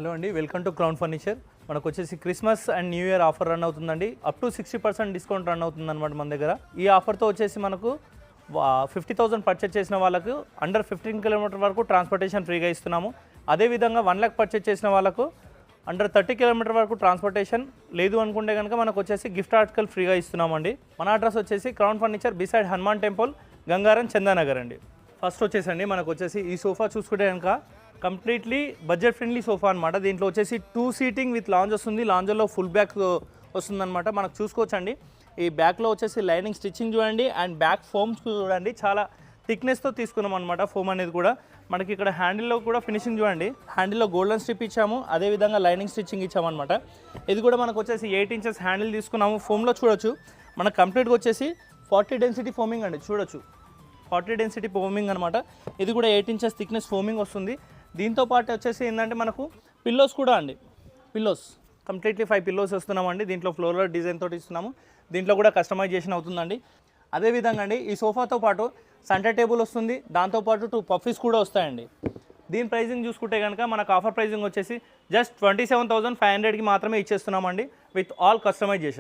Hello అండి, welcome to crown furniture. మనకు వచ్చేసి Christmas and new year offer run అవుతుందండి. అప్ టు 60% డిస్కౌంట్ రన్ అవుతుంది అనమాట మన దగ్గర. ఈ ఆఫర్తో వచ్చేసి మనకు 50,000 పర్చేజ్ చేసిన వాళ్ళకు అండర్ 15 కిలోమీటర్ వరకు ట్రాన్స్పోర్టేషన్ ఫ్రీగా ఇస్తున్నాము. అదేవిధంగా 1 లక్ష పర్చేజ్ చేసిన వాళ్ళకు అండర్ 30 కిలోమీటర్ వరకు ట్రాన్స్పోర్టేషన్ లేదు అనుకుంటే కనుక మనకు వచ్చేసి గిఫ్ట్ ఆర్టికల్ ఫ్రీగా ఇస్తున్నామండి. మన అడ్రస్ వచ్చేసి crown furniture beside Hanuman temple, Gangaram, Chandanagar అండి. ఫస్ట్ వచ్చేసండి మనకు వచ్చేసి ఈ సోఫా చూసుకుంటే కనుక కంప్లీట్లీ బడ్జెట్ ఫ్రెండ్లీ సోఫా అనమాట. దీంట్లో వచ్చేసి 2 సీటింగ్ విత్ లాంజ్ వస్తుంది. లాంజ్లో ఫుల్ బ్యాక్ వస్తుందన్నమాట. మనకు చూసుకోవచ్చండి. ఈ బ్యాక్లో వచ్చేసి లైనింగ్ స్టిచ్చింగ్ చూడండి అండ్ బ్యాక్ ఫోమ్ చూడండి, చాలా థిక్నెస్తో తీసుకున్నాం అనమాట. ఫోమ్ అనేది కూడా మనకి ఇక్కడ హ్యాండిల్లో కూడా ఫినిషింగ్ చూడండి. హ్యాండిల్లో గోల్డెన్ స్ట్రిప్ ఇచ్చాము, అదేవిధంగా లైనింగ్ స్టిచ్చింగ్ ఇచ్చామన్నమాట. ఇది కూడా మనకు వచ్చేసి 8 ఇంచెస్ హ్యాండిల్ తీసుకున్నాము. ఫోమ్లో చూడొచ్చు మనకు కంప్లీట్గా వచ్చేసి 40 డెన్సిటీ ఫోమింగ్ అండి. చూడొచ్చు 40 డెన్సిటీ ఫోమింగ్ అనమాట. ఇది కూడా 8 ఇంచెస్ థిక్నెస్ ఫోమింగ్ వస్తుంది. దీంతో పాటు వచ్చేసి ఏంటంటే మనకు పిల్లోస్ కూడా అండి. పిల్లోస్ కంప్లీట్లీ 5 పిల్లోస్ వస్తున్నామండి. దీంట్లో ఫ్లోరల్ డిజైన్ తోటి ఇస్తున్నాము. దీంట్లో కూడా కస్టమైజేషన్ అవుతుందండి. అదేవిధంగా అండి ఈ సోఫాతో పాటు సెంటర్ టేబుల్ వస్తుంది. దాంతోపాటు 2 పఫీస్ కూడా వస్తాయండి. దీని ప్రైజింగ్ చూసుకుంటే కనుక మనకు ఆఫర్ ప్రైజింగ్ వచ్చేసి జస్ట్ 27,500కి మాత్రమే ఇచ్చేస్తున్నామండి విత్ ఆల్ కస్టమైజేషన్స్.